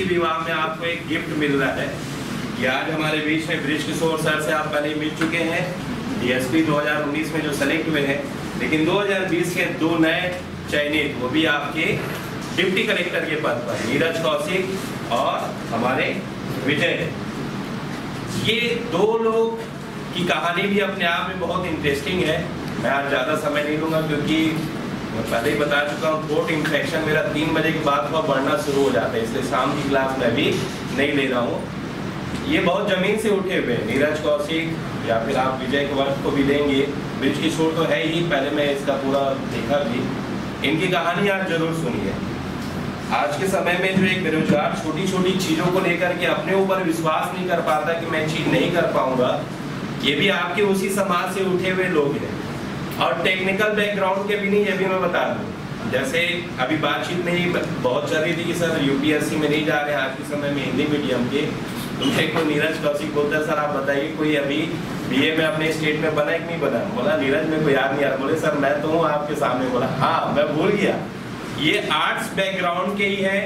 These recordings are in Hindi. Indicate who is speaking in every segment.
Speaker 1: विवाह में आपको एक गिफ्ट मिल रहा है। ये आज हमारे बीच में बृज किशोर सर से आप पहले मिल चुके हैं, DSP 2019 में जो सेलेक्ट हुए हैं, लेकिन 2020 के 2 नए चयनित, वो भी आपके डिप्टी कलेक्टर के पद पर, नीरज कौशिक और हमारे विजय। ये 2 लोग की कहानी भी अपने आप में बहुत इंटरेस्टिंग है। मैं आज ज़्यादा समय नहीं लूँगा क्योंकि मैं पहले ही बता चुका हूँ, थ्रोट इन्फेक्शन मेरा 3 बजे के बाद थोड़ा बढ़ना शुरू हो जाता है, इसलिए शाम की क्लास में भी नहीं ले रहा हूँ। ये बहुत ज़मीन से उठे हुए, नीरज कौशिक या फिर आप विजय कुमार को भी लेंगे, बृज किशोर तो है ही, पहले मैं इसका पूरा देखा भी। इनकी कहानी आप जरूर सुनिए। आज के समय में जो एक बेरोजगार छोटी छोटी चीज़ों को लेकर के अपने ऊपर विश्वास नहीं कर पाता कि मैं चीज़ नहीं कर पाऊंगा, ये भी आपके उसी समाज से उठे हुए लोग हैं। और टेक्निकल बैकग्राउंड के भी नहीं, ये भी मैं बता दूं। जैसे अभी बातचीत में ही बहुत चल रही थी कि सर UPSC में नहीं जा रहे हैं आज के समय में हिंदी मीडियम के, तो मेरे को नीरज कौशिक बोलता है सर आप बताइए कोई अभी BA में अपने स्टेट में बना है कि नहीं बना। बोला नीरज मेरे को याद नहीं आ रहा। बोले सर मैं तो हूँ आपके सामने। बोला हाँ मैं भूल गया। ये आर्ट्स बैकग्राउंड के ही है।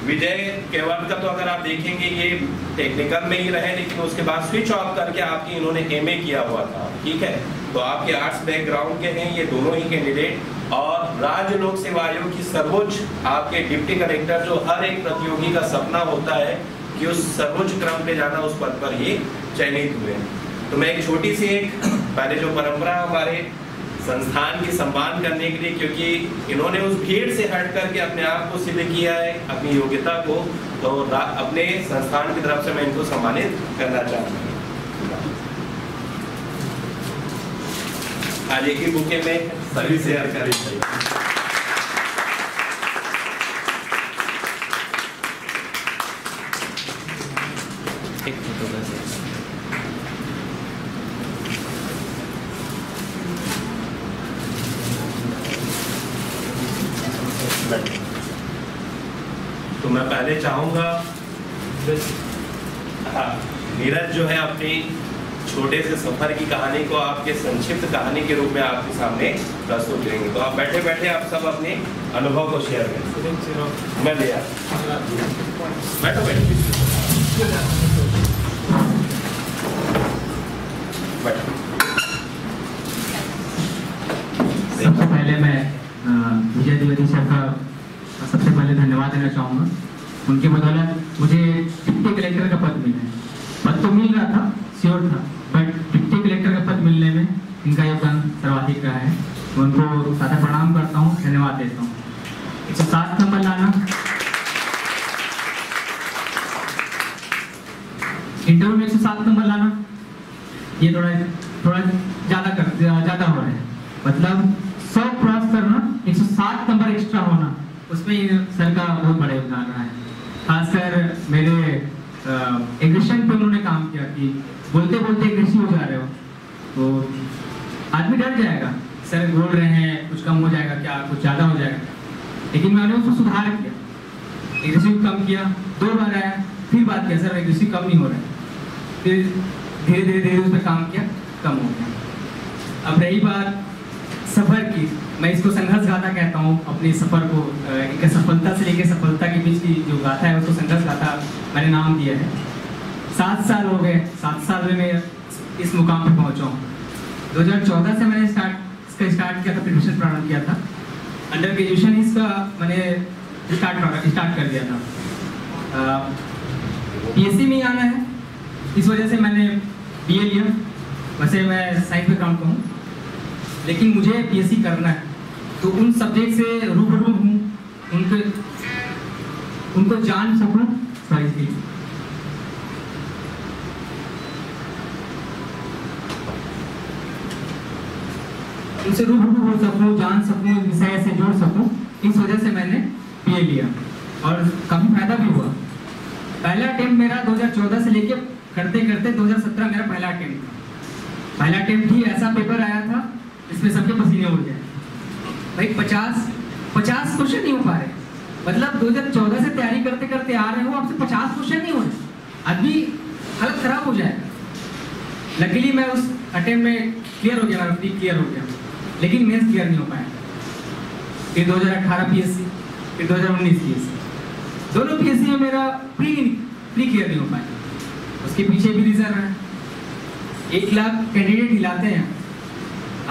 Speaker 1: विजय केवल का तो अगर आप देखेंगे ये टेक्निकल में ही रहे, लेकिन उसके बाद स्विच ऑफ करके आपकी इन्होंने MA किया हुआ था, ठीक है। तो आपके आर्ट्स बैकग्राउंड के हैं ये दोनों ही कैंडिडेट। और राज्य लोक सेवा आयोग की सर्वोच्च आपके डिप्टी कलेक्टर, जो हर एक प्रतियोगी का सपना होता है कि उस सर्वोच्च क्रम पे जाना, उस पद पर ही चयनित हुए। तो मैं एक छोटी सी पहले जो परंपरा हमारे संस्थान की सम्मान करने के लिए, क्योंकि इन्होंने उस भीड़ से हट करके अपने आप को सिद्ध किया है, अपनी योग्यता को, तो अपने संस्थान की तरफ से मैं इनको सम्मानित करना चाहता हूँ। आज एक ही बुके में सभी शेयर करें। तो मैं पहले चाहूंगा नीरज जो है अपनी छोटे से सफर की कहानी को आपके संक्षिप्त कहानी के रूप में आपके सामने प्रस्तुत करेंगे। तो आप बैठे बैठे आप सब अपने अनुभव को शेयर करें। मैं ले बैठो बैठो।
Speaker 2: सबसे पहले मैं विजय द्विवेदी सर का सबसे पहले धन्यवाद देना चाहूँगा। उनके बदौलत मुझे डिप्टी कलेक्टर का पद मिला है। पद तो मिल रहा था, श्योर था, बट डिप्टी कलेक्टर का पद मिलने में इनका योगदान सर्वाधिक रहा है। मैं उनको सादा प्रणाम करता हूँ, धन्यवाद देता हूँ। 107 नंबर लाना, इंटरव्यू में 107 नंबर लाना, ये थोड़ा ज़्यादा हो रहा है। मतलब 100 क्रॉस करना, 107 नंबर एक्स्ट्रा होना, उसमें सर का बहुत बड़ा योगदान रहा है। खासकर मेरे एग्रेशन पे उन्होंने काम किया कि बोलते बोलते एग्रेसिव हो जा रहे हो तो आदमी डर जाएगा, सर बोल रहे हैं कुछ कम हो जाएगा क्या, कुछ ज़्यादा हो जाएगा। लेकिन मैंने उसको सुधार किया, एग्रेसिव कम किया, 2 बार आया, फिर बात किया सर एग्रेसिव कम नहीं हो रहा है, फिर धीरे धीरे उस पर काम किया, कम हो गया। अब रही बात सफर की, मैं इसको संघर्ष गाथा कहता हूँ। अपनी सफर को एक सफलता से लेकर सफलता के बीच की जो गाथा है उसको संघर्ष गाथा मैंने नाम दिया है। 7 साल हो गए, 7 साल में मैं इस मुकाम पे पहुँचा हूँ। 2014 से मैंने इसका स्टार्ट किया था, प्रिपरेशन प्रारंभ किया था। अंडर ग्रेजुएशन इसका मैंने स्टार्ट कर दिया था। PSC में आना है, इस वजह से मैंने BA लिया। वैसे मैं साइंस बैकग्राउंड का हूँ, लेकिन मुझे PSC करना है, तो उन सब्जेक्ट से रूबरू हूँ, उनको जान सकूँ, उनसे रूबरू हो सकूँ, जान सकूँ, विषय से जोड़ सकूँ। इस वजह से मैंने BA लिया और काफ़ी फायदा भी हुआ। पहला अटेम्प्ट मेरा 2014 से लेके करते करते 2017 मेरा पहला अटेम्प्ट था। पहला अटेम्प्ट ही ऐसा पेपर आया था इसमें सबके पसीने उड़ गए भाई। 50 क्वेश्चन नहीं हो पा रहे, मतलब 2014 से तैयारी करते करते आ रहे हो, आपसे 50 क्वेश्चन नहीं हो रहे, आदमी हालत खराब हो जाएगा। लकीली मैं उस अटेम्प्ट में क्लियर हो गया, मेरा प्री क्लियर हो गया, लेकिन मेंस क्लियर नहीं हो पाया। फिर 2018 PSC, फिर 2019 PSC। दोनों पीएससी में मेरा प्री क्लियर नहीं हो पाया। उसके पीछे भी रीजन है, 1 लाख कैंडिडेट हिलाते हैं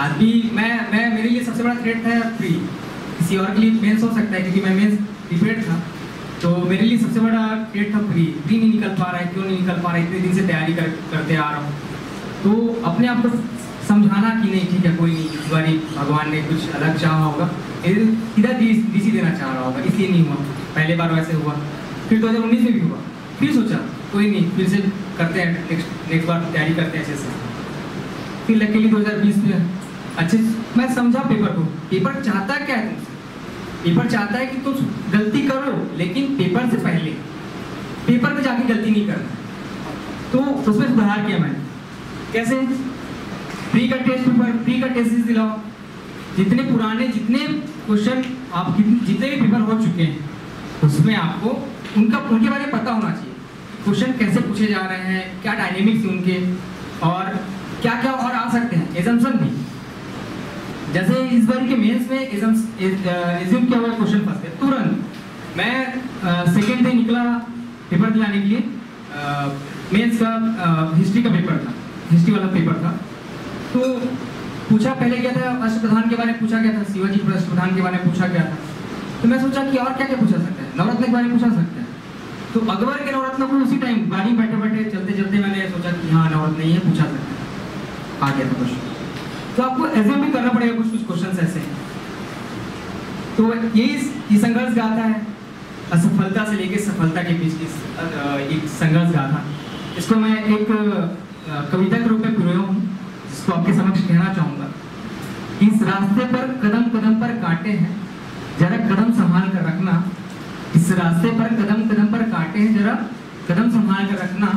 Speaker 2: आदमी। मैं मेरे लिए सबसे बड़ा थ्रेट था प्री, किसी और के लिए मेंस हो सकता है क्योंकि मैं मेंस प्रिपेयर्ड था, तो मेरे लिए सबसे बड़ा थ्रेट था प्री नहीं निकल पा रहा है, क्यों नहीं निकल पा रहा है, इतने दिन से तैयारी करते आ रहा हूँ। तो अपने आप को समझाना कि नहीं ठीक है कोई नहीं, इस बार भगवान ने कुछ अलग चाहा होगा, सीधा डीसी देना चाह रहा होगा इसलिए नहीं हुआ, पहले बार वैसे हुआ, फिर 2019 में भी हुआ, फिर सोचा कोई नहीं फिर से करते हैं, नेक्स्ट बार तैयारी करते हैं अच्छे से। फिर लकीली 2020 में अच्छे मैं समझा पेपर को, पेपर चाहता क्या है तुमसे, पेपर चाहता है कि तुम गलती करो लेकिन पेपर से पहले, पेपर में जाके गलती नहीं करना। तो उसमें सुधार किया मैंने। कैसे? प्री का टेस्ट पेपर, प्री का टेस्ट दिलाओ, जितने पुराने जितने क्वेश्चन आप जितने भी पेपर हो चुके हैं उसमें आपको उनके बारे में पता होना चाहिए, क्वेश्चन कैसे पूछे जा रहे हैं, क्या डायनेमिक्स उनके, और क्या क्या और आ सकते हैं, एजम्पशन भी। जैसे इस बार के मेंस में एज्यूम किया हुआ क्वेश्चन फंसते तुरंत। मैं सेकेंड डे निकला पेपर दिलाने के लिए, मेंस का हिस्ट्री का पेपर था, हिस्ट्री वाला पेपर था। तो पूछा पहले क्या था, राष्ट्रप्रधान के बारे में पूछा गया था, शिवाजी राष्ट्रप्रधान के बारे में पूछा गया था। तो मैं सोचा कि और क्या क्या पूछा सकता है, नवरत्न के बारे में पूछा सकता है। तो अकबर के नवरत्न को उसी टाइम गाड़ी बैठे बैठे चलते चलते मैंने सोचा कि हाँ नवरत्न नहीं है, पूछा सकता है, आ गया था क्वेश्चन। तो आपको एज्यूम भी करना पड़ेगा कुछ क्वेश्चंस ऐसे हैं। तो ये संघर्ष गाथा है, असफलता से लेकर सफलता के बीच की एक संघर्ष गाथा। इसको मैं एक कविता के रूप में पिरोया हूँ, जिसको आपके समक्ष कहना चाहूँगा। इस रास्ते पर कदम कदम पर कांटे हैं, जरा कदम संभाल कर रखना। इस रास्ते पर कदम कदम पर कांटे हैं, जरा कदम संभाल कर रखना।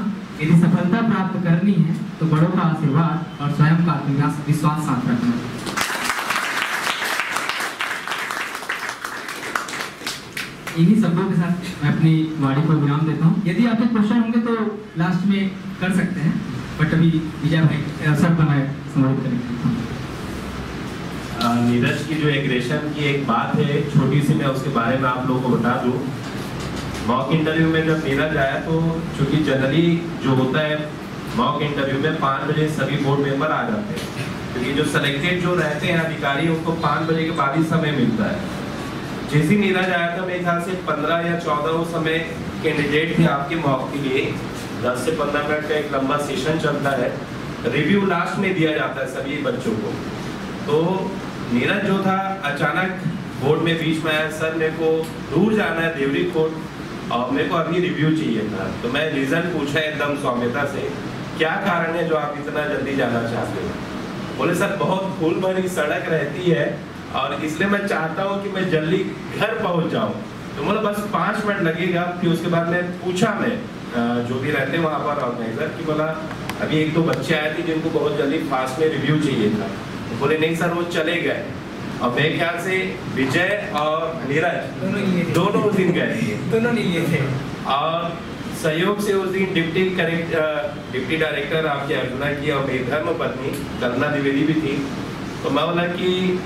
Speaker 2: यदि सफलता प्राप्त करनी है तो बड़ों का आशीर्वाद और स्वयं का आत्मविश्वास साथ रखना। इन्हीं शब्दों के साथ मैं अपनी वाणी को विराम देता हूँ। यदि आपके क्वेश्चन होंगे तो लास्ट में कर सकते हैं, बट अभी विजय भाई सर बनाए संबोधित करेंगे।
Speaker 1: नीरज की जो एग्रेशन की एक बात है छोटी सी, मैं उसके बारे में आप लोगों को बता दूं। मॉक इंटरव्यू में जब नीरज आया तो चूंकि जनरली जो होता है मॉक इंटरव्यू में 5 बजे सभी बोर्ड मेंबर आ जाते हैं, क्योंकि जो सिलेक्टेड जो रहते हैं अधिकारी उनको 5 बजे के बाद ही समय मिलता है। जैसे नीरज आया था मेरे ख्याल से 15 या 14 उस समय कैंडिडेट थे आपके मॉक के लिए। 10 से 15 मिनट का एक लंबा सेशन चलता है, रिव्यू लास्ट में दिया जाता है सभी बच्चों को। तो नीरज जो था अचानक बोर्ड में बीच में आया, सर मेरे को दूर जाना है देवरी कोट और मेरे को अभी रिव्यू चाहिए था। तो मैं रीजन पूछा एकदम सौम्यता से, क्या कारण है जो आप इतना जल्दी जाना चाहते हो? बोले सर बहुत फूल भरी सड़क रहती है और इसलिए मैं चाहता हूँ कि मैं जल्दी घर पहुँच जाऊँ। तो मतलब बस 5 मिनट लगेगा। फिर उसके बाद मैं पूछा, मैं जो भी रहते हैं वहाँ पर ऑर्गेनाइजर की, बोला अभी 1-2 बच्चे आए थे जिनको बहुत जल्दी फास्ट में रिव्यू चाहिए था। तो बोले नहीं सर वो चले गए। और मेरे ख्याल से विजय और नीरज दोनों उस दिन गए थे,
Speaker 2: दोनों नहीं लिए थे।
Speaker 1: और सहयोग से उस दिन डिप्टी डायरेक्टर आपकी अर्चना की और मेरी धर्म पत्नी कल्पना द्विवेदी भी थी। तो मैं बोला कि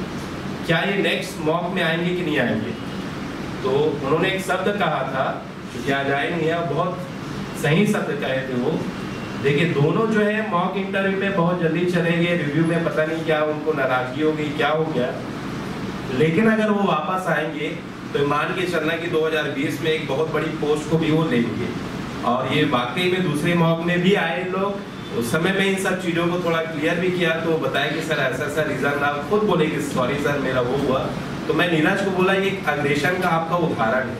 Speaker 1: क्या ये नेक्स्ट मॉक में आएंगे कि नहीं आएंगे? तो उन्होंने एक शब्द कहा था कि आज आए नहीं है, बहुत सही शब्द कहे थे वो। देखिए दोनों जो है मॉक इंटरव्यू में बहुत जल्दी चले गए, रिव्यू में पता नहीं क्या उनको नाराजगी हो गई, क्या हो गया। लेकिन अगर वो वापस आएंगे तो मान के चलना कि 2020 में एक बहुत बड़ी पोस्ट को भी वो लेंगे। और ये वाकई में दूसरे मॉक में भी आए लोग, उस समय में इन सब चीज़ों को थोड़ा क्लियर भी किया। तो बताया कि सर ऐसा ऐसा रीज़न, आप खुद बोले कि सॉरी सर मेरा वो हुआ। तो मैं नीरज को बोला ये अग्रेशन का आपका उदाहरण है,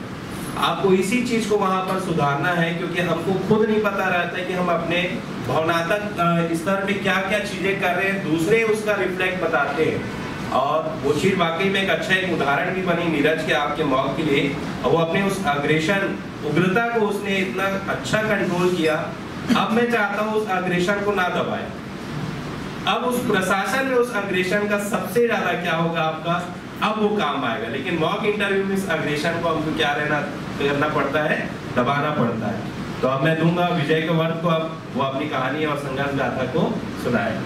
Speaker 1: आपको इसी चीज को वहां पर सुधारना है, क्योंकि हमको खुद नहीं पता रहता है कि हम अपने भावनात्मक स्तर पे क्या क्या चीजें कर रहे हैं, दूसरे उसका रिफ्लेक्ट बताते हैं। और वो चीज वाकई में एक अच्छा एक उदाहरण भी बनी नीरज के आपके मॉक के लिए। और वो अपने उस अग्रेशन उग्रता को उसने इतना अच्छा कंट्रोल किया। अब मैं चाहता हूँ उस अग्रेशन को ना दबाए। अब उस प्रशासन में उस अग्रेशन का सबसे ज्यादा क्या होगा आपका, अब वो काम आएगा। लेकिन मॉक इंटरव्यू में इस अग्रेशन को हमको क्या करना पड़ता है, दबाना पड़ता है। तो अब मैं दूंगा विजय के वर्ग को, अब वो अपनी कहानी और संघर्ष गाथा को सुनाए।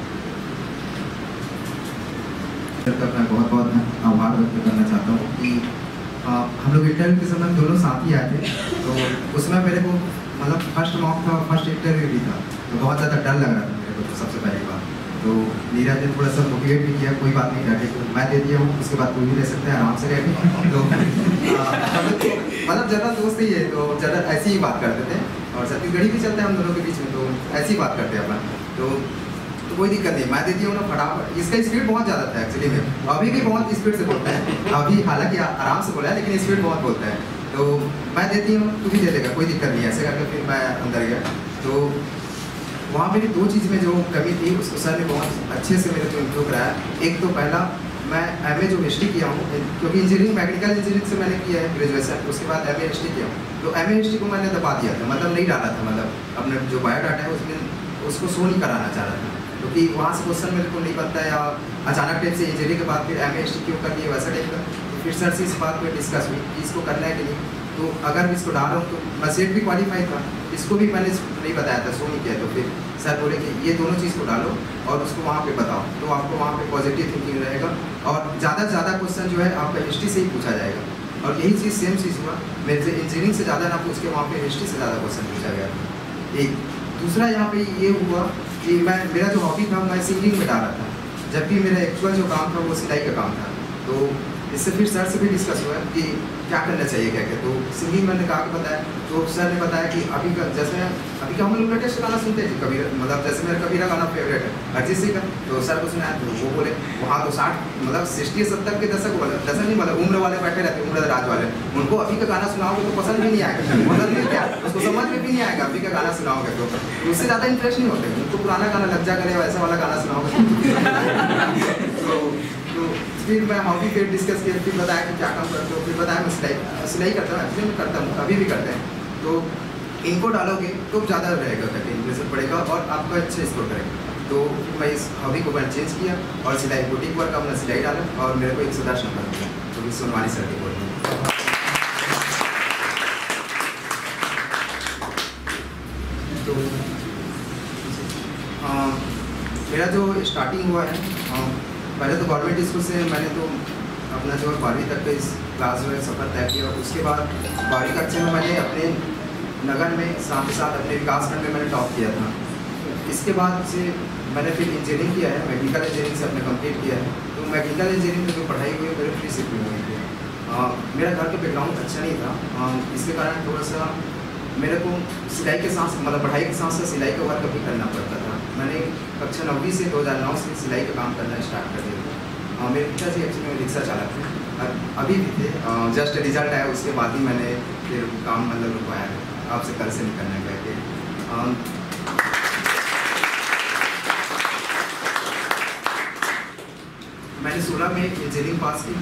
Speaker 3: मैं बहुत बहुत आभार व्यक्त करना चाहता हूँ कि हम लोग इंटरव्यू के समय दोनों साथ ही आए थे, तो उसमें मेरे को मतलब फर्स्ट मॉक था, फर्स्ट इंटरव्यू भी था, तो बहुत ज़्यादा डर लग रहा था मेरे को। तो सबसे पहली बात तो नीरज ने थोड़ा सा मोटिवेट भी किया, कोई बात नहीं डटे, तो मैं दे दिया हूँ, उसके बाद कोई भी ले सकते हैं आराम से रह के। तो मतलब ज़्यादा दोस्त ही है, तो ज़्यादा ऐसी ही बात करते थे, और छत्तीसगढ़ी भी चलता है हम दोनों के बीच में, तो ऐसी बात करते हैं अपन। तो कोई दिक्कत नहीं, मैं देती हूँ ना फटाफट। इसका स्पीड बहुत ज़्यादा था एक्चुअली में, अभी भी बहुत स्पीड से बोलता है, अभी हालांकि आराम से बोला है लेकिन स्पीड बहुत बोलता है। तो मैं देती हूँ, तू भी दे देगा, कोई दिक्कत नहीं है, ऐसे करके फिर मैं अंदर गया। तो वहाँ मेरी दो चीज़ में जो कमी थी उसको सर ने बहुत अच्छे से मेरे को इम्प्रूव कराया। एक तो पहला, मैं MA जो हिस्ट्री किया हूँ, क्योंकि इंजीनियरिंग मैकेनिकल इंजीनियरिंग से मैंने किया है ग्रेजुएशन, उसके बाद MA हिस्ट्री किया हूँ। तो MA हिस्ट्री को मैंने दबा दिया था, मतलब नहीं डाला था, मतलब अपने जो बायोडाटा है उसमें उसको शो नहीं कराना चाह रहा था, क्योंकि वहाँ से क्वेश्चन मेरे को नहीं पता है, या अचानक टाइप से इंजीनियरिंग के बाद फिर MA हिस्ट्री क्यों कर लिए वैसा टाइप का। तो फिर सर से इस बात पर डिस्कस हुई कि इसको करना है कि नहीं। तो अगर इसको डालो तो मैं सेट भी क्वालिफाई था, इसको भी मैंने नहीं बताया था, शो नहीं किया। तो फिर सर बोले कि ये दोनों चीज़ को डालो और उसको वहाँ पे बताओ, तो आपको वहाँ पे पॉजिटिव थिंकिंग रहेगा, और ज़्यादा से ज़्यादा क्वेश्चन जो है आपका हिस्ट्री से ही पूछा जाएगा। और यही चीज़ सेम चीज़ हुआ, मेरे से इंजीनियरिंग से ज़्यादा ना पूछ के वहाँ पे हिस्ट्री से ज़्यादा क्वेश्चन पूछा गया। एक दूसरा यहाँ पे ये हुआ कि मेरा जो हॉबी था मैं सिंगिंग में डाला था, जबकि मेरा एक्चुअल जो काम था वो सिलाई का काम था। तो इससे फिर सर से भी डिस्कस हुआ कि क्या करना चाहिए क्या क्या। तो सिंगिंग मैंने कहा कि बताया, तो सर ने बताया कि अभी का जैसे अभी का हम लोग लेटेस्ट गाना सुनते हैं कबीर, मतलब जैसे मेरा कबीरा गाना फेवरेट है अरिजीत सिंह का। तो सर को सुनाया, तो वो बोले वहाँ तो 60 मतलब 60-70 के दशक वाले, दशक नहीं मतलब उम्र वाले बैठे रहते, उम्र राज वाले, उनको अभी का गाना सुनाओगे तो पसंद भी नहीं आएगा, मतलब नहीं क्या उसको समझ में भी नहीं आएगा अभी का गाना सुनाओगे तो उससे ज़्यादा इंटरेस्ट नहीं होते। उनको पुराना गाना लग जा करे वैसा वाला गाना सुनाओगे। तो फिर मैं हॉबी फिर डिस्कस किया, फिर बताया कि क्या काम करते हो, फिर बताया मैं सिलाई करता हूँ, एक्चुअली मैं करता हूँ, अभी भी करते हैं। तो इनको डालोगे तो ज़्यादा रहेगा करके इंप्रेशन पड़ेगा और आपको अच्छे स्कोर करेगा। तो मैं इस हॉबी को मैंने चेंज किया और सिलाई बुटीक वर्क अपना सिलाई डाला और मेरे को 110 नंबर मिला, तो भी सोनवानी सर की बोल रही तो मेरा जो स्टार्टिंग हुआ है, पहले तो गवर्नमेंट स्कूल से मैंने तो अपना जो 12वीं तक का इस क्लास में सफ़र तय किया। उसके बाद 12वीं कक्षा में मैंने अपने नगर में साथ ही साथ अपने विकासखंड में मैंने टॉप किया था। इसके बाद से मैंने फिर इंजीनियरिंग किया है, मैकेनिकल इंजीनियरिंग से अपने कंप्लीट किया है। तो मैकेनिकल इंजीनियरिंग में जो पढ़ाई हुई है मेरे फ्री शिफ्ट में हुई थी। मेरा घर का बैकग्राउंड अच्छा नहीं था, इसके कारण थोड़ा सा मेरे को सिलाई के साथ मतलब पढ़ाई के साथ साथ सिलाई का वर्क भी करना पड़ता था। मैंने कक्षा 9वीं से 2009 से सिलाई का काम करना स्टार्ट कर दिया था। मेरे पिताजी एक्चुअली में रिक्शा चालक थे, अभी भी थे, जस्ट रिजल्ट आया उसके बाद ही मैंने फिर काम मतलब रुकवाया है, आपसे कल से नहीं करना कहते। मैंने 16 में इंजीनियरिंग पास की,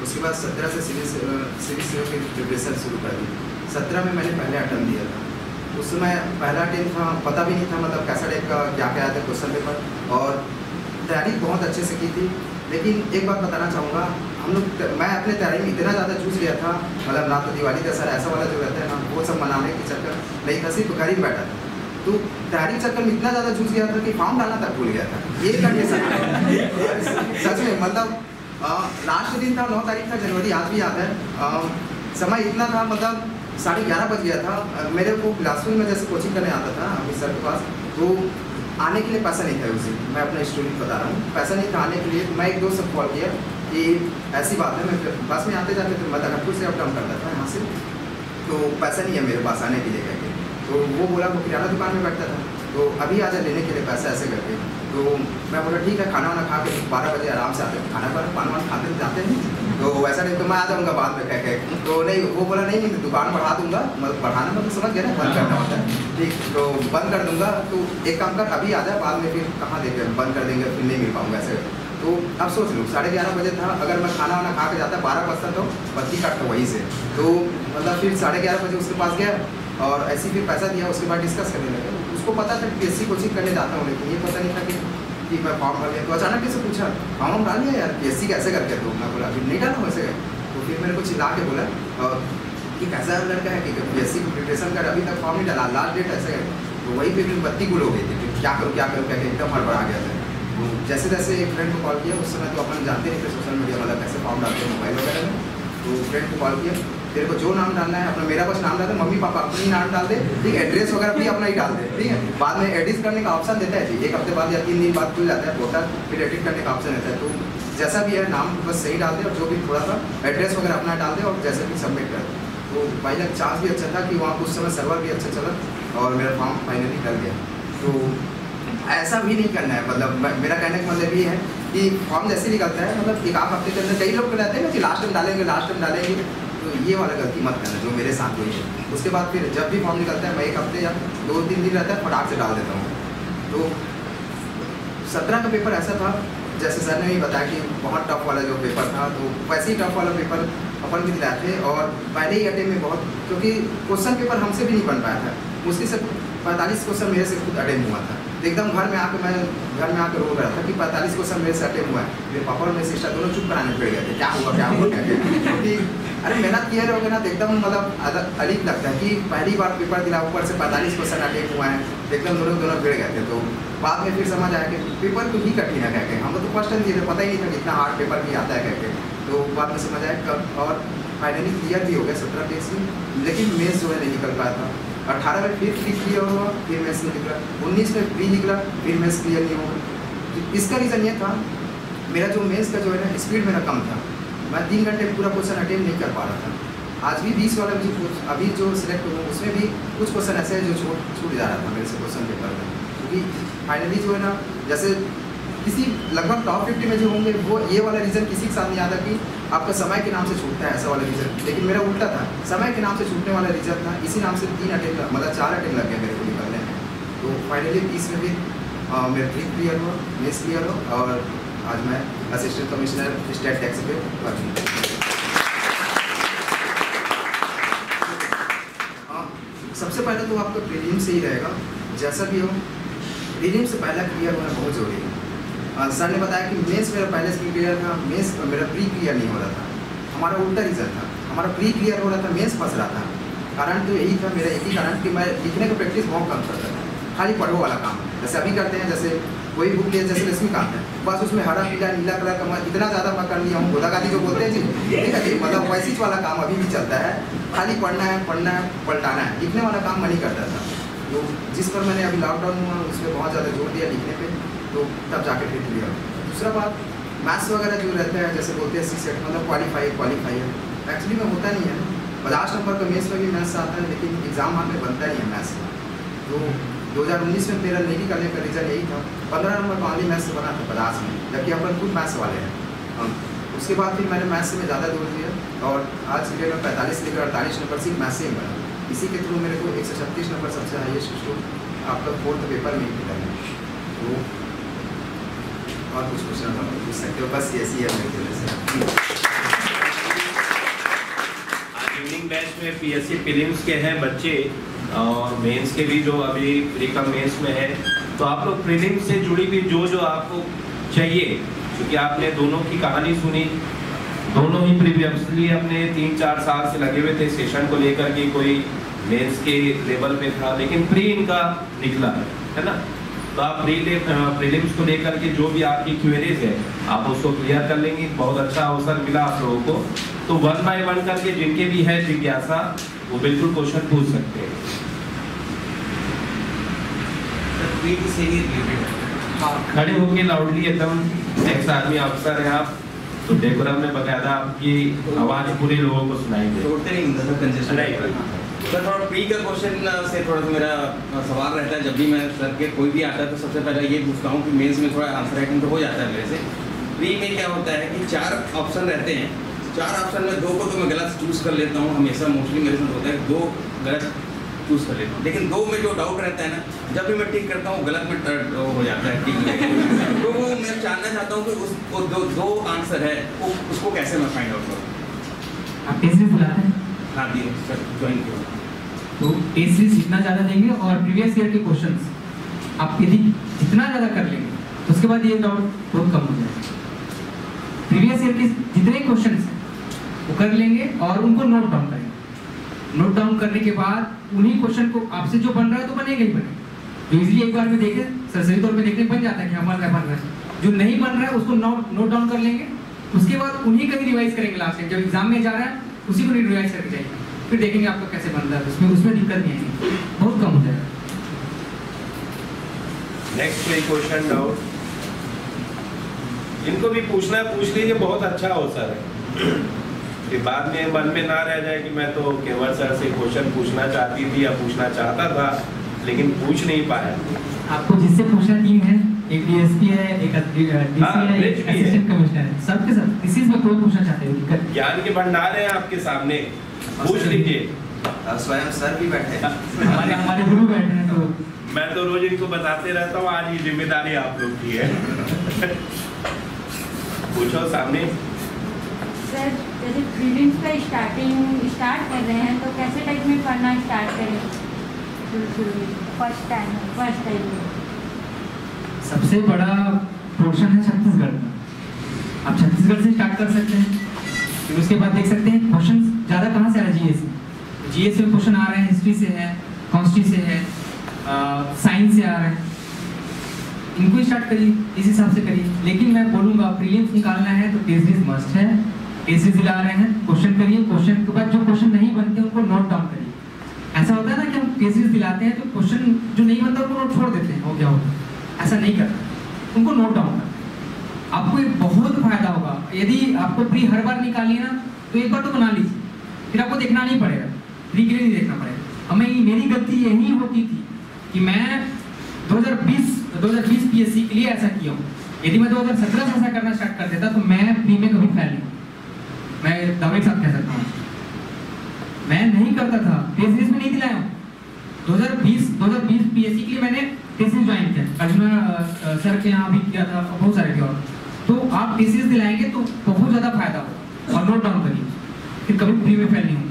Speaker 3: उसके बाद 17 से सिविल सेवा की प्रिपरेशन शुरू कर दी। 17 में मैंने पहले अटेम्प्ट दिया था। उस समय पहला अटेम्प्ट था, पता भी नहीं था मतलब कैसा टाइप का क्या क्या आया था क्वेश्चन पेपर, और तैयारी बहुत अच्छे से की थी। लेकिन एक बात बताना चाहूँगा, मैं अपने तैयारी में इतना ज़्यादा जूझ गया था, मतलब ना तो दिवाली दशहरा ऐसा वाला जो रहता है ना वो सब मनाने के चक्कर नहीं था, सिर्फ घर ही बैठा था। तो तैयारी चक्कर में इतना ज़्यादा जूझ गया था कि फॉर्म डालना तक भूल गया था। ये कंडीशन सच में, मतलब लास्ट दिन था 9 तारीख था जनवरी, आज भी याद है। समय इतना था मतलब 11:30 बज गया था। मेरे को क्लासरूम में जैसे कोचिंग करने आता था अभी सर के पास, तो आने के लिए पैसा नहीं था उस दिन, मैं अपना स्टोरी बता रहा हूँ, पैसा नहीं था आने के लिए। तो मैं एक दोस्त से कॉल किया कि ऐसी बात है, मैं बस में आते जाते तो मैं धनपुर से अप डाउन करता था यहाँ से, तो पैसा नहीं है मेरे पास आने के लिए करके। तो वो बोला वो किराना दुकान में बैठता था, तो अभी आ जा लेने के लिए पैसा ऐसे करके। तो मैं बोला ठीक है, खाना वाना खा के 12 बजे आराम से आते हैं, खाना पान वान खाते जाते हैं, तो वैसा नहीं तो मैं आ जाऊँगा बाद में कह के। तो नहीं, वो बोला नहीं दुकान बढ़ा दूंगा, मतलब बढ़ाना मतलब समझ गया ना, बंद करना होता है, ठीक, तो बंद कर दूंगा। तो एक काम कर अभी आ जाए, बाद में फिर कहाँ देंगे, बंद कर देंगे, फिर नहीं मिल पाऊँगा ऐसे। तो अब सोच लो 11:30 बजे था, अगर मैं खाना वाना खा के जाता 12 बजता तो बत्ती काटता वहीं से। तो मतलब फिर 11:30 बजे उसके पास गया और ऐसे फिर पैसा दिया, उसके बाद डिस्कस करने लगे। उसको पता था PSC कोचिंग करने जाता हूँ, लेकिन ये पता नहीं था कि मैं फॉर्म भर लिया। तो अचानक से पूछा फॉर्म डाल लिया यार PSC कैसे करके, तो मैं बोला अभी नहीं डाला वैसे। तो फिर मेरे को चिल्ला के बोला कि कैसा लड़का है कि PSC की प्रिपरेशन कर, अभी तक फॉर्म नहीं डाला, लास्ट डेट ऐसे है। तो वही फिर बत्ती गुल हो गई थी, फिर क्या करूँ क्या कह के एकदम हड़बड़ा गया था। जैसे जैसे एक फ्रेंड को कॉल किया, उस समय तो अपन जानते नहीं थे सोशल मीडिया मतलब कैसे फॉर्म डालते हैं मोबाइल वगैरह में। तो फ्रेंड को कॉल किया, तेरे को जो नाम डालना है अपना, मेरा बस नाम डाल दे, मम्मी पापा अपनी नाम डाल दे, ठीक है, एड्रेस वगैरह भी अपना ही डाल दे, ठीक है। बाद में एडिट करने का ऑप्शन देता है जी, 1 हफ्ते बाद या 3 दिन बाद खुल जाता है पोर्टल, फिर एडिट करने का ऑप्शन देता है। तो जैसा भी है नाम बस सही डाल दे और जो भी थोड़ा सा एड्रेस वगैरह अपना डाल दे और जैसे भी सबमिट कर दे। तो भाई लग चांस भी अच्छा था कि वहाँ उस समय सर्वर भी अच्छा चला और मेरा फॉर्म फाइनली डल गया। तो ऐसा भी नहीं करना है, मतलब मेरा कहने का मतलब ये है कि फॉर्म जैसे निकलता है, मतलब 1 आध हफ्ते के अंदर कई लोग रहते हैं ना कि लास्ट में डालेंगे, तो ये वाला गलती मत करना जो मेरे साथ हुई है। उसके बाद फिर जब भी फॉर्म निकलता है मैं 1 हफ्ते या 2-3 दिन रहता है फटाक से डाल देता हूँ। तो 17 का पेपर ऐसा था, जैसे सर ने भी बताया कि बहुत टफ वाला जो पेपर था, तो वैसे ही टफ वाला पेपर अपन भी दिलाए थे और पहले ही अटेम्प्ट में बहुत, क्योंकि क्वेश्चन पेपर हमसे भी नहीं बन पाया था, मुश्किल से 45 क्वेश्चन मेरे से खुद अटेम्प्ट हुआ था। तो एकदम घर में आकर रो रहा था कि 45 क्वेश्चन मेरे से अटेम्प्ट हुआ है। मेरे पापा और मेरे सिस्टर दोनों चुप कराने पड़ गए थे, क्या हुआ क्योंकि अरे मेहनत किया रहोगे ना तो एकदम मतलब अलीक लगता है कि पहली बार पेपर दिला, ऊपर से 45 क्वेश्चन अटेम्प्ट हुआ है, एकदम दोनों भिड़ गए थे। तो बाद में फिर समझ आया कि पेपर तो ही कठिन है कहके, हम तो फर्स्ट टाइम दिए थे, पता ही नहीं था इतना हार्ड पेपर भी आता है कहके। तो बाद में समझ आया कब, और फाइनली क्लियर भी हो गया 17 पेज में, लेकिन मेंस जो है नहीं निकल पाया था। 18 में फिर क्लियर हुआ, फिर मेंस नहीं निकला, 19 में भी निकला, फिर मेंस क्लियर नहीं हुआ। इसका रीज़न ये था मेरा जो मेंस का जो है ना स्पीड मेरा कम था, मैं 3 घंटे में पूरा क्वेश्चन अटेम्प्ट नहीं कर पा रहा था। आज भी 20 वाला मुझे अभी जो सिलेक्ट हुआ उसमें भी कुछ क्वेश्चन ऐसे हैं जो छूट जा रहा था मेरे से क्वेश्चन पेपर में, क्योंकि फाइनली जो है ना जैसे किसी लगभग टॉप 50 में जो होंगे वो ये वाला रीज़न किसी के साथ नहीं आता कि आपका समय के नाम से छूटता है, ऐसा वाला रीज़न। लेकिन मेरा उल्टा था, समय के नाम से छूटने वाला रीज़न था, इसी नाम से 3 अटेम्प्ट मतलब 4 अटेम्प्ट लग गया मेरे को निकलने में। तो फाइनली 20 में भी मेरा प्री क्लियर हुआ, मेंस क्लियर हो और आज मैं असिस्टेंट कमिश्नर स्टेट टैक्स पे वर्किंग। सबसे पहले तो आपका प्रीलिम से ही रहेगा, जैसा भी हो प्रीलिम से पहला क्लियर होना बहुत ज़रूरी है। सर ने बताया कि मेंस मेरा पहले से क्लियर था, मेंस मेरा प्री क्लियर नहीं हो रहा था, हमारा उल्टा रीज़न था, हमारा प्री क्लियर हो रहा था, मेंस फंस रहा था। कारण तो यही था, मेरा एक ही कारण कि मैं लिखने का प्रैक्टिस बहुत कम करता था, खाली पढ़ो वाला काम जैसे अभी करते हैं, जैसे कोई बुक लिया जैसे लक्ष्मीकांत है, बस उसमें हरा पीला नीला कलर का मैं इतना ज़्यादा मैं कर लिया हूँ, गोदा गादी जो बोलते हैं जी, ठीक है जी, मतलब वैसी वाला काम अभी भी चलता है, खाली पढ़ना है पलटाना है, लिखने वाला काम मैं नहीं करता था। तो जिस पर मैंने अभी लॉकडाउन हुआ उस पर बहुत ज़्यादा जोर दिया लिखने पे, तो तब जाके फिर क्लियर। दूसरा बात मैथ्स वगैरह जो रहता है जैसे बोलते हैं C-सेट मतलब क्वालिफाई है, एक्चुअली में होता नहीं है। 50 नंबर का मेंस में भी मैथ्स आता है, लेकिन एग्जाम में बनता नहीं है मैथ्स का। तो 2019 में मेरा नहीं निकलने का रीज़न यही था, 15 नंबर का ऑनली मैथ्स से बना था 50 में, जबकि अपन खुद मैथ्स वाले हैं। उसके बाद फिर मैंने मैथ्स में ज़्यादा जोर दिया और आज की डेट में 45 लेकर 48 नंबर सिर्फ मैथ्स से ही बना। इसी के थ्रू मेरे को 136 नंबर सबसे हाईएस्ट स्कोर आपका 4th पेपर में ही मिला है। तो और कुछ क्वेश्चन हम पूछ सकते हो, बस ऐसी है मेरी तरफ से।
Speaker 1: आज इवनिंग बैच में PSC प्रीलिम्स के हैं बच्चे और मेंस के भी जो अभी प्री का मेंस में है, तो आप लोग प्रीलिम्स से जुड़ी भी जो आपको चाहिए, क्योंकि आपने दोनों की कहानी सुनी, दोनों ही प्रीवियसली अपने 3-4 साल से लगे हुए थे सेशन को लेकर कि कोई मेंस के लेवल पे था, लेकिन प्री इनका निकला है ना। तो आप प्रीलिम्स को लेकर के जो भी आपकी क्वेरीज है आप उसको क्लियर कर लेंगे, बहुत अच्छा अवसर मिला आप लोगों को। तो 1 बाय 1 करके जिनके भी है जिज्ञासा वो बिल्कुल क्वेश्चन पूछ सकते हैं। खड़े होके लाउडली एकदम एक्स आर्मी अफसर है आप, तो डेकोरम में बकायदा आपकी आवाज पूरे लोगों को सुनाएंगे।
Speaker 4: सर थोड़ा प्री का क्वेश्चन से थोड़ा सा मेरा सवाल रहता है, जब भी मैं सर के कोई भी आता है तो सबसे पहले ये पूछता हूँ कि मेंस में थोड़ा आंसर राइटिंग तो हो जाता है मेरे से। प्री में क्या होता है कि 4 ऑप्शन रहते हैं, 4 ऑप्शन में 2 को तो मैं गलत चूज़ कर लेता हूँ, हमेशा मोस्टली मेरे साथ होता है 2 गलत चूज़ कर लेता हूँ, लेकिन 2 में जो डाउट रहता है ना, जब भी मैं टिक करता हूँ गलत में हो जाता है टिक। तो वो मैं जानना चाहता हूँ कि उसको 2 आंसर है उसको कैसे मैं फाइंड आउट करूँ।
Speaker 2: आप टेस्ट सीरीज बुलाते हैं?
Speaker 4: हाँ जी सर, ज्वाइन किया।
Speaker 2: तो टेस्ट सीरीज जितना ज़्यादा देंगे और प्रीवियस ईयर के क्वेश्चंस आप यदि जितना ज़्यादा कर लेंगे तो उसके बाद ये डाउट बहुत कम हो जाएगा। प्रीवियस ईयर के जितने क्वेश्चंस हैं वो कर लेंगे और उनको नोट डाउन करेंगे। नोट डाउन करने के बाद उन्हीं क्वेश्चन को आपसे जो बन रहा है तो बनेगा ही बनेगा, जो इजीली एक बार में देखे सरसरी तौर पे देखने बन जाता है कि हमारा क्या बन रहा है, जो नहीं बन रहा है उसको नोट डाउन कर लेंगे उसके बाद उन्हीं का ही रिवाइज करेंगे लास्ट टाइम, जब एग्जाम में जा रहा है उसी को रिवाइज करके जाएंगे, फिर देखेंगे आपका कैसे बनता है, उसमें दिक्कत नहीं आएगी, बहुत कम हो जाएगा।
Speaker 1: नेक्स्ट कोई क्वेश्चन डाउट? इनको भी पूछना है, पूछ लीजिए, बहुत अच्छा हो सर कि बाद में मन में ना रह जाए कि मैं तो केवल सर से क्वेश्चन पूछना चाहती थी या पूछना चाहता था लेकिन पूछ नहीं पाया।
Speaker 2: आपको जिससे पूछना टीम है, एक डीएसपी है, एक डीसी है, एक असिस्टेंट कमिश्नर है, सबके सब किसी में कोई पूछना चाहते हो दिक्कत,
Speaker 1: ज्ञान के भंडार हैं आपके सामने, पूछ लीजिए।
Speaker 3: स्वयं सर भी बैठे हैं,
Speaker 2: हमारे गुरु बैठे हैं, तो
Speaker 1: मैं तो रोज इनको बताते रहता हूँ, आज ये जिम्मेदारी आप लोग की है। पूछो सामने।
Speaker 5: सर जैसे प्रीलिम्स का स्टार्ट कर रहे हैं तो कैसे टाइप में पढ़ना स्टार्ट करें? फर्स्ट टाइम
Speaker 2: सबसे बड़ा पोर्शन है छत्तीसगढ़ का, आप छत्तीसगढ़ से स्टार्ट कर सकते हैं, फिर उसके बाद देख सकते हैं क्वेश्चन ज़्यादा कहाँ से आ रहा है। जीएस में क्वेश्चन आ रहे हैं, हिस्ट्री से है, कॉन्स्टी से है, साइंस से आ रहे हैं, इनको स्टार्ट करिए, इस हिसाब से करिए। लेकिन मैं बोलूँगा प्रीलिम्स निकालना है तो टेस्ट सीरीज मस्ट है, टेस्ट सीरीज दिला रहे हैं, क्वेश्चन करिए, क्वेश्चन के बाद जो क्वेश्चन नहीं बनते उनको नोट डाउन करिए। ऐसा होता है ना कि हम टेस्ट सीरीज दिलाते हैं तो क्वेश्चन जो नहीं बनता उनको नोट छोड़ देते हैं, वो क्या होता है, ऐसा नहीं करना, उनको नोट डाउन करना, आपको एक बहुत फायदा होगा। यदि आपको प्री हर बार निकालिए ना तो एक बार तो बना लीजिए, फिर आपको देखना नहीं पड़ेगा, प्री के लिए नहीं देखना पड़ेगा। हमें मेरी गलती यही होती थी कि मैं 2020 पीएससी के लिए ऐसा किया हूँ। यदि मैं 2017 से ऐसा करना स्टार्ट कर देता तो मैं प्री में कभी फेल नहीं, मैं दावे के साथ कह सकता हूँ, मैं नहीं करता था, टेस्ट सीरीज में नहीं दिलाया हूँ। 2020 पीएससी के लिए मैंने टेस्ट सीरीज ज्वाइन किया, अर्जुना सर के यहाँ भी किया था, बहुत सारे के और। तो आप टेस्ट सीरीज दिलाएंगे तो बहुत ज़्यादा फायदा होगा, और नोट डाउन करिए, फिर कभी प्री में फेल नहीं होगा।